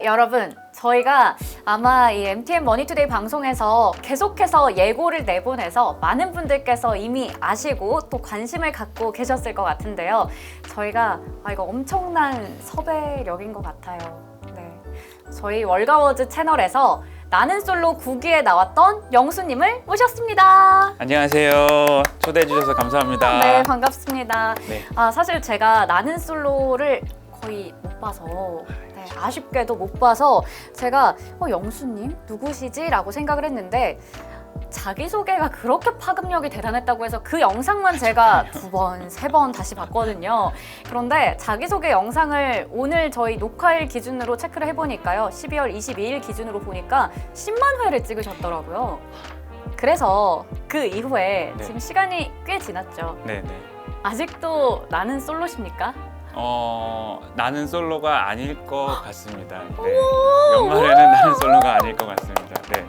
여러분, 저희가 아마 이 MTN 머니투데이 방송에서 계속해서 예고를 내보내서 많은 분들께서 이미 아시고 또 관심을 갖고 계셨을 것 같은데요. 저희가 이거 엄청난 섭외력인 것 같아요. 네, 저희 월가워즈 채널에서 나는 솔로 9기에 나왔던 영수님을 모셨습니다. 안녕하세요. 초대해 주셔서 감사합니다. 네, 반갑습니다. 네. 사실 제가 나는 솔로를 거의 못 봐서 네, 아쉽게도 못 봐서 제가 영수님 누구시지? 라고 생각을 했는데 자기소개가 그렇게 파급력이 대단했다고 해서 그 영상만 제가 2번, 3번 다시 봤거든요. 그런데 자기소개 영상을 오늘 저희 녹화일 기준으로 체크를 해보니까요. 12월 22일 기준으로 보니까 10만 회를 찍으셨더라고요. 그래서 그 이후에 네. 지금 시간이 꽤 지났죠. 네네. 아직도 나는 솔로십니까? 나는 솔로가 아닐 것 같습니다. 네. 연말에는 나는 솔로가 아닐 것 같습니다. 네.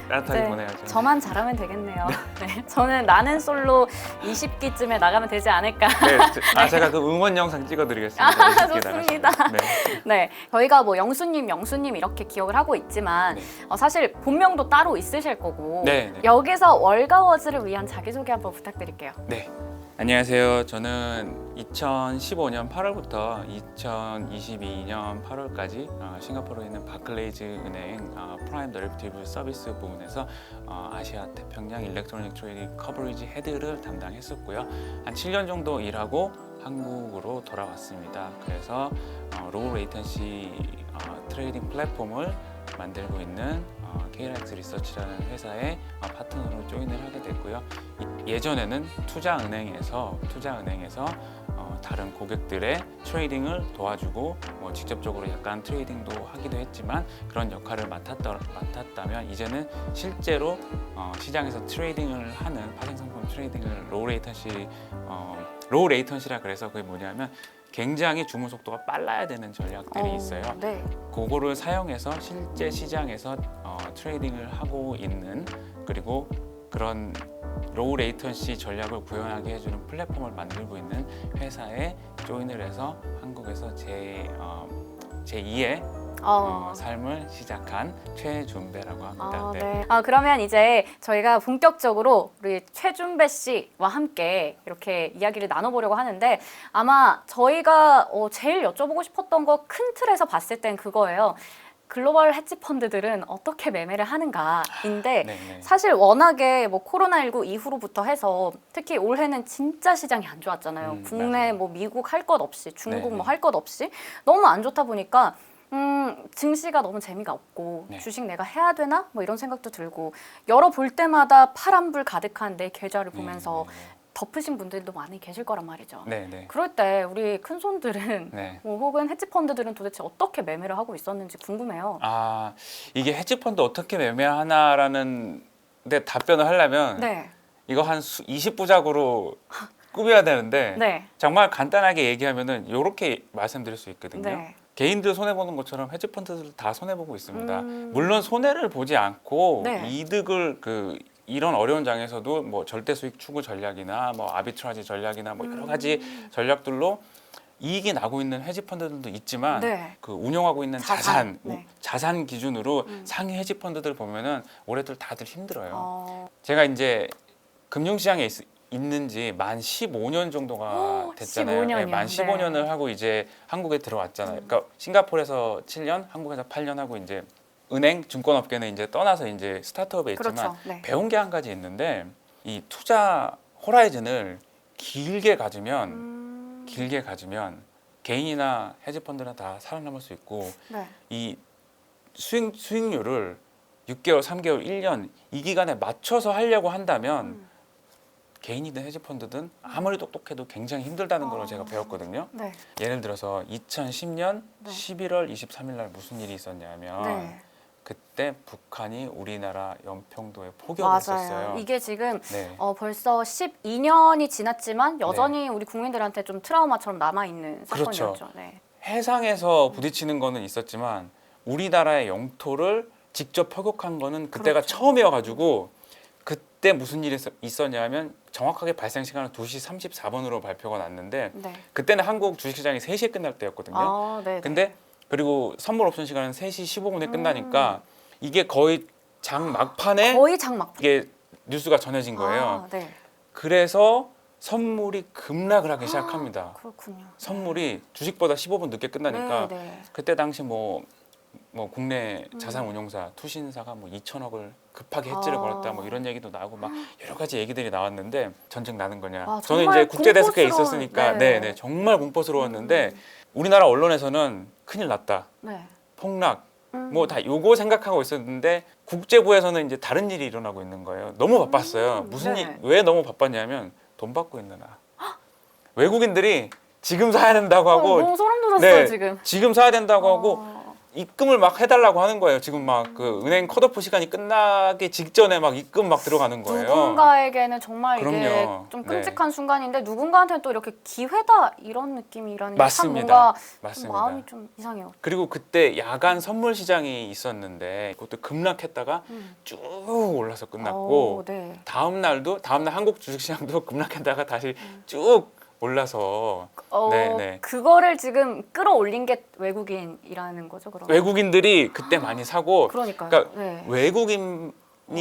따뜻하게 네, 보내야죠. 저만 잘하면 되겠네요. 네, 저는 나는 솔로 20기쯤에 나가면 되지 않을까. 네, 제가 그 응원 영상 찍어드리겠습니다. 20개 좋습니다. 나가시면. 네. 네, 저희가 뭐 영수님 이렇게 기억을 하고 있지만 네. 사실 본명도 따로 있으실 거고 네. 여기서 월가워즈를 위한 자기소개 한번 부탁드릴게요. 네. 안녕하세요. 저는 2015년 8월부터 2022년 8월까지 싱가포르에 있는 바클레이즈 은행 프라임 더리브티브 서비스 부문에서 아시아 태평양 일렉트로닉 트레이딩 커버리지 헤드를 담당했었고요. 한 7년 정도 일하고 한국으로 돌아왔습니다. 그래서 로우 레이턴시 트레이딩 플랫폼을 만들고 있는 KLX 리서치라는 회사의 파트너로 조인을 하게 됐고요. 예전에는 투자은행에서 다른 고객들의 트레이딩을 도와주고 직접적으로 약간 트레이딩도 하기도 했지만 그런 역할을 맡았다면 이제는 실제로 시장에서 트레이딩을 하는 파생상품 트레이딩을 로우 레이턴시라 그래서 그게 뭐냐면 굉장히 주문 속도가 빨라야 되는 전략들이 있어요. 네. 그거를 사용해서 실제 시장에서 트레이딩을 하고 있는 그리고 그런 로우 레이턴시 전략을 구현하게 해주는 플랫폼을 만들고 있는 회사에 조인을 해서 한국에서 제2의 삶을 시작한 최준배라고 합니다. 네. 그러면 이제 저희가 본격적으로 우리 최준배 씨와 함께 이렇게 이야기를 나눠보려고 하는데 아마 저희가 제일 여쭤보고 싶었던 거 큰 틀에서 봤을 땐 그거예요. 글로벌 헤지 펀드들은 어떻게 매매를 하는가인데 네네. 사실 워낙에 코로나19 이후로부터 해서 특히 올해는 진짜 시장이 안 좋았잖아요. 국내 맞아요. 미국 할 것 없이 중국 네네. 할 것 없이 너무 안 좋다 보니까 증시가 너무 재미가 없고 네. 주식 내가 해야 되나? 이런 생각도 들고 열어볼 때마다 파란불 가득한 내 계좌를 보면서 덮으신 분들도 많이 계실 거란 말이죠. 네네. 그럴 때 우리 큰손들은 네. 혹은 헤지펀드들은 도대체 어떻게 매매를 하고 있었는지 궁금해요. 이게 헤지펀드 어떻게 매매하나라는 데 답변을 하려면 네. 이거 한 20부작으로 꾸며야 되는데 네. 정말 간단하게 얘기하면은 이렇게 말씀드릴 수 있거든요. 네. 개인들 손해보는 것처럼 헤지펀드들 다 손해보고 있습니다. 물론 손해를 보지 않고 네. 이득을 이런 어려운 장에서도 절대 수익 추구 전략이나 아비트라지 전략이나 여러 가지 전략들로 이익이 나고 있는 헤지펀드들도 있지만 네. 그 운영하고 있는 자산. 네. 자산 기준으로 상위 헤지펀드들 보면은 올해들 다들 힘들어요. 네. 제가 이제 금융시장에 있는 지 만 15년 정도가 됐잖아요. 15년이요. 네, 만 15년을 하고 이제 한국에 들어왔잖아요. 그러니까 싱가포르에서 7년, 한국에서 8년 하고 이제 은행, 증권업계는 이제 떠나서 이제 스타트업에 있지만 그렇죠. 네. 배운 게 한 가지 있는데 이 투자 호라이즌을 길게 가지면 개인이나 헤지펀드나 다 살아남을 수 있고 네. 이 수익률을 6개월, 3개월, 1년 이 기간에 맞춰서 하려고 한다면 개인이든 헤지펀드든 아무리 똑똑해도 굉장히 힘들다는 걸 제가 배웠거든요. 네. 예를 들어서 2010년 네. 11월 23일 날 무슨 일이 있었냐면 네. 그때 북한이 우리나라 연평도에 포격을 했었어요. 맞아요. 이게 지금 네. 벌써 12년이 지났지만 여전히 우리 국민들한테 좀 트라우마처럼 남아있는 그렇죠. 사건이었죠. 네. 해상에서 부딪히는 거는 있었지만 우리나라의 영토를 직접 포격한 거는 그때가 그렇죠. 처음이어가지고 그때 무슨 일이 있었냐면 정확하게 발생 시간은 2시 34분으로 발표가 났는데 네. 그때는 한국 주식시장이 3시에 끝날 때였거든요. 네. 근데 그리고 선물 옵션 시간은 3시 15분에 끝나니까 이게 거의 장 막판에 거의 장막. 이게 뉴스가 전해진 거예요. 아, 네. 그래서 선물이 급락을 하기 시작합니다. 그렇군요. 선물이 주식보다 15분 늦게 끝나니까 네, 네. 그때 당시 뭐 국내 자산운용사 투신사가 뭐 2천억을 급하게 해지를 아. 걸었다 뭐 이런 얘기도 나오고 막 여러 가지 얘기들이 나왔는데 전쟁 나는 거냐. 아, 저는 정말 이제 국제데스크에 공포스러운, 있었으니까 네. 네, 정말 공포스러웠는데 우리나라 언론에서는 큰일 났다. 네. 폭락. 뭐 다 요거 생각하고 있었는데 국제부에서는 이제 다른 일이 일어나고 있는 거예요. 너무 바빴어요. 무슨 네. 일, 왜 너무 바빴냐면 돈 받고 있는 외국인들이 지금 사야 된다고 하고 너무 소름 돋았어요 네, 지금. 사야 된다고 하고 입금을 막 해달라고 하는 거예요. 지금 막 그 은행 컷오프 시간이 끝나기 직전에 막 입금 막 들어가는 거예요. 누군가에게는 정말 이게 그럼요. 좀 네. 끔찍한 순간인데 누군가한테는 또 이렇게 기회다 이런 느낌이라는 게 참 맞습니다. 뭔가 좀 맞습니다. 마음이 좀 이상해요. 그리고 그때 야간 선물 시장이 있었는데 그것도 급락했다가 쭉 올라서 끝났고 네. 다음날 한국 주식시장도 급락했다가 다시 쭉 올라서 네. 그거를 지금 끌어올린 게 외국인이라는 거죠, 그럼? 외국인들이 그때 많이 사고 그러니까요. 그러니까 네. 외국인이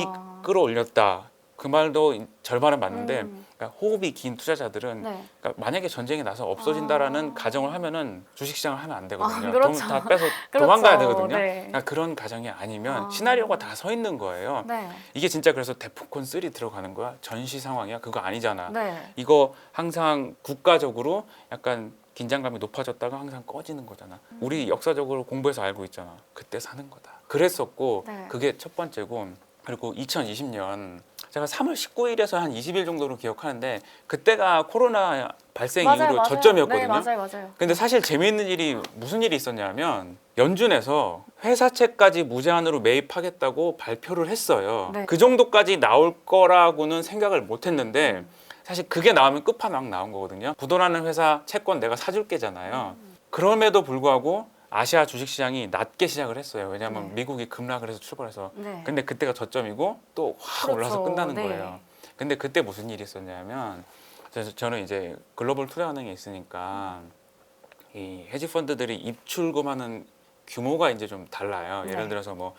와. 끌어올렸다. 그 말도 절반은 맞는데 그러니까 호흡이 긴 투자자들은 네. 그러니까 만약에 전쟁이 나서 없어진다라는 가정을 하면은 주식시장을 하면 안 되거든요. 그렇죠. 돈 다 빼서 그렇죠. 도망가야 되거든요. 네. 그러니까 그런 가정이 아니면 시나리오가 다 서 있는 거예요. 네. 이게 진짜 그래서 데프콘 3 들어가는 거야? 전시 상황이야? 그거 아니잖아. 네. 이거 항상 국가적으로 약간 긴장감이 높아졌다가 항상 꺼지는 거잖아. 우리 역사적으로 공부해서 알고 있잖아. 그때 사는 거다. 그랬었고 네. 그게 첫 번째고 그리고 2020년 제가 3월 19일에서 한 20일 정도로 기억하는데 그때가 코로나 발생 이후로 저점이었거든요. 네, 맞아요. 근데 사실 재미있는 일이 무슨 일이 있었냐면 연준에서 회사채까지 무제한으로 매입하겠다고 발표를 했어요. 네. 그 정도까지 나올 거라고는 생각을 못 했는데 사실 그게 나오면 끝판왕 나온 거거든요. 부도나는 회사 채권 내가 사줄게잖아요. 그럼에도 불구하고 아시아 주식시장이 낮게 시작을 했어요. 왜냐하면 네. 미국이 급락을 해서 출발해서. 네. 근데 그때가 저점이고 또 확 그렇죠. 올라서 끝나는 네. 거예요. 근데 그때 무슨 일이 있었냐면 저는 이제 글로벌 투자은행에 있으니까 이 헤지 펀드들이 입출금하는 규모가 이제 좀 달라요. 네. 예를 들어서 뭐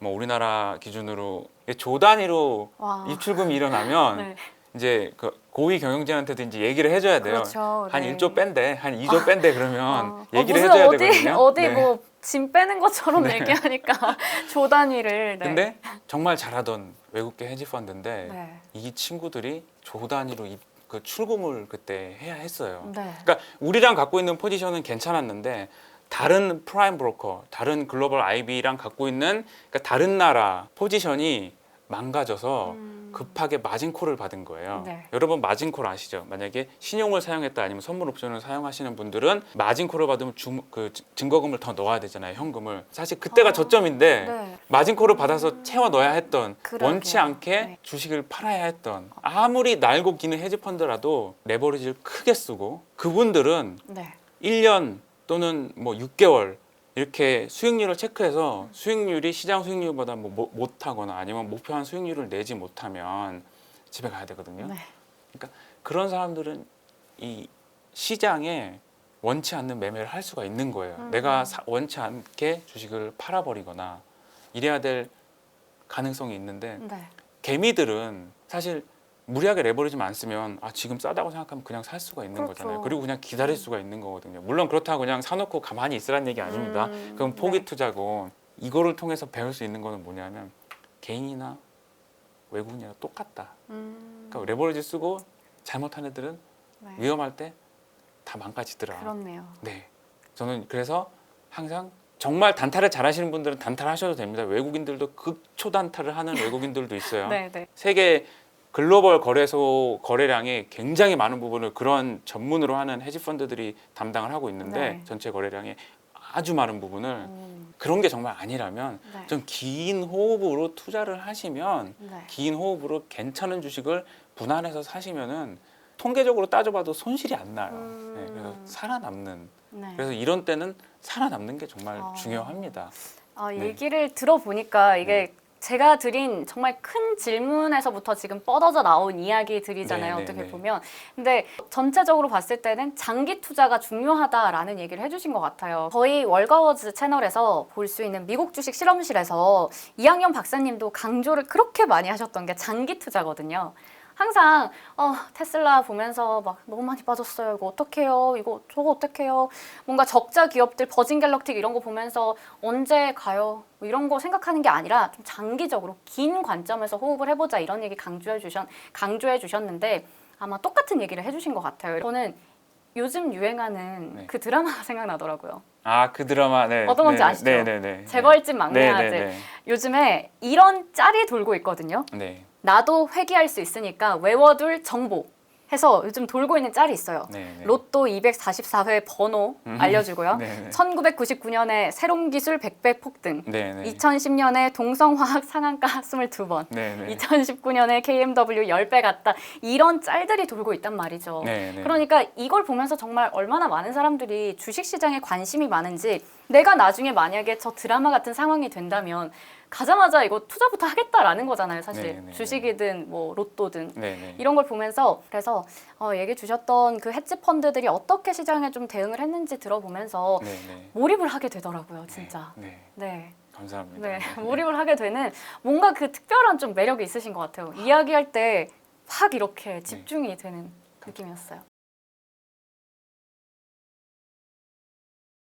우리나라 기준으로 조 단위로 와. 입출금이 일어나면 네. 이제 그 고위 경영진한테도 이제 얘기를 해줘야 돼요. 그렇죠. 한 네. 1조 뺀대, 한 2조 뺀대 그러면 얘기를 무슨 해줘야 어디, 되거든요. 어디 네. 뭐 짐 빼는 것처럼 얘기하니까 조 단위를. 네. 근데 정말 잘하던 외국계 헤지 펀드인데 네. 이 친구들이 조 단위로 그 출금을 그때 해야 했어요. 네. 그러니까 우리랑 갖고 있는 포지션은 괜찮았는데 다른 프라임 브로커, 다른 글로벌 IB랑 갖고 있는 그러니까 다른 나라 포지션이 망가져서 급하게 마진콜을 받은 거예요. 네. 여러분 마진콜 아시죠? 만약에 신용을 사용했다 아니면 선물 옵션을 사용하시는 분들은 마진콜을 받으면 증거금을 더 넣어야 되잖아요. 현금을. 사실 그때가 저점인데 네. 마진콜을 받아서 채워 넣어야 했던 그러게요. 원치 않게 네. 주식을 팔아야 했던 아무리 날고 기는 헤지펀드라도 레버리지를 크게 쓰고 그분들은 네. 1년 또는 뭐 6개월 이렇게 수익률을 체크해서 수익률이 시장 수익률보다 뭐 못하거나 아니면 목표한 수익률을 내지 못하면 집에 가야 되거든요. 네. 그러니까 그런 사람들은 이 시장에 원치 않는 매매를 할 수가 있는 거예요. 내가 원치 않게 주식을 팔아버리거나 이래야 될 가능성이 있는데 네. 개미들은 사실 무리하게 레버리지만 안 쓰면 지금 싸다고 생각하면 그냥 살 수가 있는 그렇죠. 거잖아요. 그리고 그냥 기다릴 수가 있는 거거든요. 물론 그렇다고 그냥 사놓고 가만히 있으라는 얘기 아닙니다. 그건 포기 네. 투자고 이거를 통해서 배울 수 있는 거는 뭐냐면 개인이나 외국인이나 똑같다. 그러니까 레버리지 쓰고 잘못한 애들은 네. 위험할 때 다 망가지더라. 그렇네요. 네, 저는 그래서 항상 정말 단타를 잘하시는 분들은 단타를 하셔도 됩니다. 외국인들도 극초 단타를 하는 외국인들도 있어요. 네, 네. 세계 글로벌 거래소 거래량의 굉장히 많은 부분을 그런 전문으로 하는 헤지펀드들이 담당을 하고 있는데 네. 전체 거래량의 아주 많은 부분을 그런 게 정말 아니라면 네. 좀 긴 호흡으로 투자를 하시면 네. 긴 호흡으로 괜찮은 주식을 분할해서 사시면은 통계적으로 따져봐도 손실이 안 나요. 네, 그래서 살아남는. 네. 그래서 이런 때는 살아남는 게 정말 아. 중요합니다. 네. 얘기를 들어보니까 이게 제가 드린 정말 큰 질문에서부터 지금 뻗어져 나온 이야기들이잖아요. 네, 어떻게 네. 보면. 근데 전체적으로 봤을 때는 장기 투자가 중요하다라는 얘기를 해주신 것 같아요. 저희 월가워즈 채널에서 볼 수 있는 미국 주식 실험실에서 이학년 박사님도 강조를 그렇게 많이 하셨던 게 장기 투자거든요. 항상 테슬라 보면서 막 너무 많이 빠졌어요. 이거 어떡해요? 이거 저거 어떡해요? 뭔가 적자 기업들 버진 갤럭틱 이런 거 보면서 언제 가요? 뭐 이런 거 생각하는 게 아니라 좀 장기적으로 긴 관점에서 호흡을 해보자 이런 얘기 강조해 주셨는데 아마 똑같은 얘기를 해주신 것 같아요. 저는 요즘 유행하는 네. 그 드라마가 생각나더라고요. 아, 그 드라마 네. 어떤 건지 네, 아시죠? 네, 네, 네. 재벌집 막내 네, 아들. 네, 요즘에 이런 짤이 돌고 있거든요. 네. 네. 나도 회귀할 수 있으니까 외워둘 정보 해서 요즘 돌고 있는 짤이 있어요. 네, 네. 로또 244회 번호 알려주고요. 네, 네. 1999년에 새로운 기술 100배 폭등. 네, 네. 2010년에 동성화학 상한가 22번. 네, 네. 2019년에 KMW 10배 갔다. 이런 짤들이 돌고 있단 말이죠. 네, 네. 그러니까 이걸 보면서 정말 얼마나 많은 사람들이 주식시장에 관심이 많은지 내가 나중에 만약에 저 드라마 같은 상황이 된다면 가자마자 이거 투자부터 하겠다라는 거잖아요. 사실 네, 네, 주식이든 뭐 로또든 네, 네. 이런 걸 보면서 그래서 얘기 주셨던 그 헤지 펀드들이 어떻게 시장에 좀 대응을 했는지 들어보면서 네, 네. 몰입을 하게 되더라고요. 진짜. 네. 네. 감사합니다. 네. 몰입을 하게 되는 뭔가 그 특별한 좀 매력이 있으신 것 같아요. 이야기할 때 확 이렇게 집중이 되는 느낌이었어요.